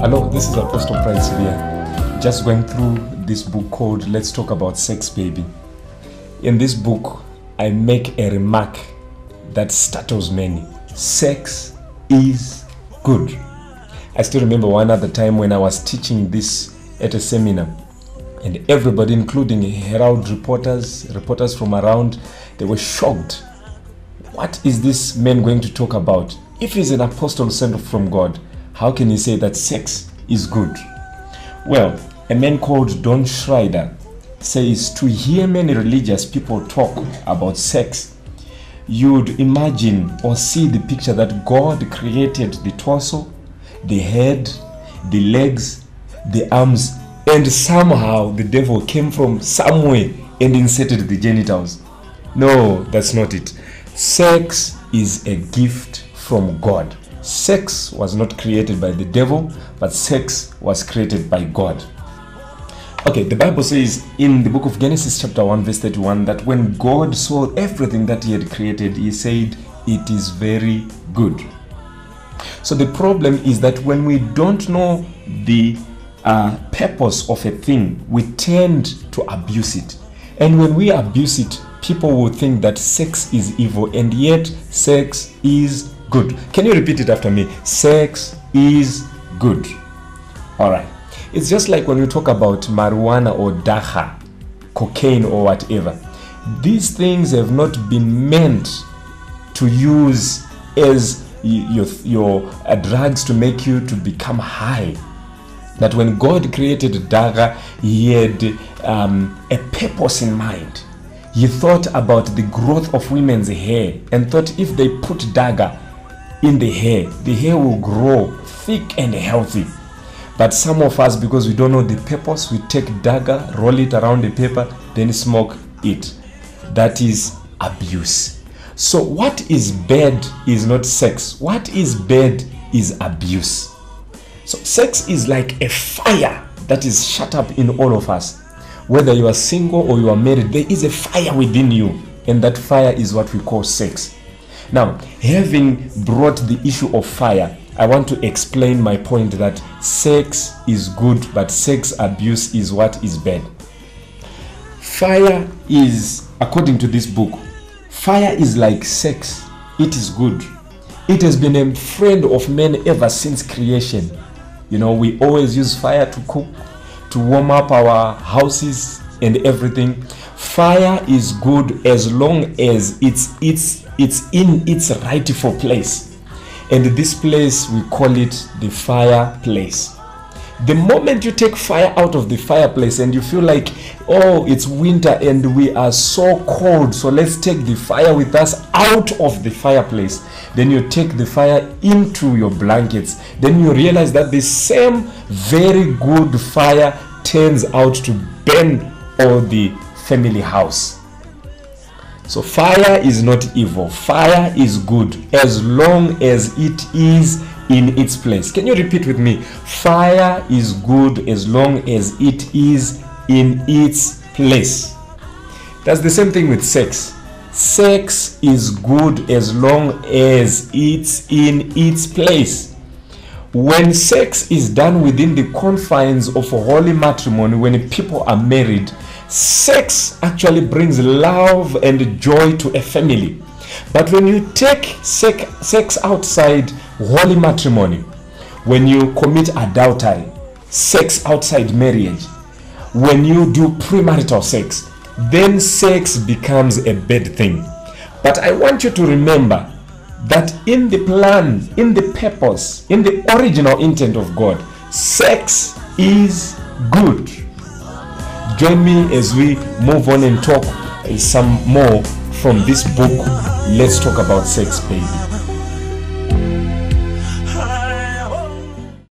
Hello, this is Apostle Pride Sibiya. Just going through this book called Let's Talk About Sex, Baby. In this book, I make a remark that startles many. Sex is good. I still remember one other time when I was teaching this at a seminar, and everybody, including Herald reporters from around, they were shocked. What is this man going to talk about? If he's an apostle sent from God, how can he say that sex is good? Well, a man called Don Schrader says to hear many religious people talk about sex, you'd imagine or see the picture that God created the torso, the head, the legs, the arms, and somehow the devil came from somewhere and inserted the genitals. No, that's not it. Sex is a gift from God. Sex was not created by the devil, but sex was created by God. Okay, the Bible says in the book of Genesis chapter 1 verse 31 that when God saw everything that he had created, he said, it is very good. So the problem is that when we don't know the purpose of a thing, we tend to abuse it. And when we abuse it, people will think that sex is evil, and yet sex is good. Can you repeat it after me? Sex is good. All right. It's just like when we talk about marijuana or dacha, cocaine or whatever. These things have not been meant to use as your drugs to make you to become high. That when God created daga, he had a purpose in mind. He thought about the growth of women's hair and thought if they put daga in the hair will grow thick and healthy. But some of us, because we don't know the purpose, we take daga, roll it around the paper, then smoke it. That is abuse. So what is bad is not sex. What is bad is abuse. So sex is like a fire that is shut up in all of us. Whether you are single or you are married, there is a fire within you, and that fire is what we call sex. Now, having brought the issue of fire, I want to explain my point that sex is good, but sex abuse is what is bad. Fire is, according to this book, fire is like sex. It is good. It has been a friend of men ever since creation. You know, we always use fire to cook, to warm up our houses and everything. Fire is good as long as it's in its rightful place. And this place, we call it the fireplace. The moment you take fire out of the fireplace and you feel like, oh, it's winter and we are so cold, so let's take the fire with us out of the fireplace. Then you take the fire into your blankets. Then you realize that the same very good fire turns out to burn all the family house. So fire is not evil. Fire is good as long as it is in its place. Can you repeat with me? Fire is good as long as it is in its place. That's the same thing with sex. Sex is good as long as it's in its place. When sex is done within the confines of a holy matrimony, when people are married, sex actually brings love and joy to a family. But when you take sex outside holy matrimony, when you commit adultery, sex outside marriage, when you do premarital sex, then sex becomes a bad thing. But I want you to remember that in the plan, in the purpose, in the original intent of God, sex is good. Join me as we move on and talk some more from this book, Let's Talk About Sex, Baby.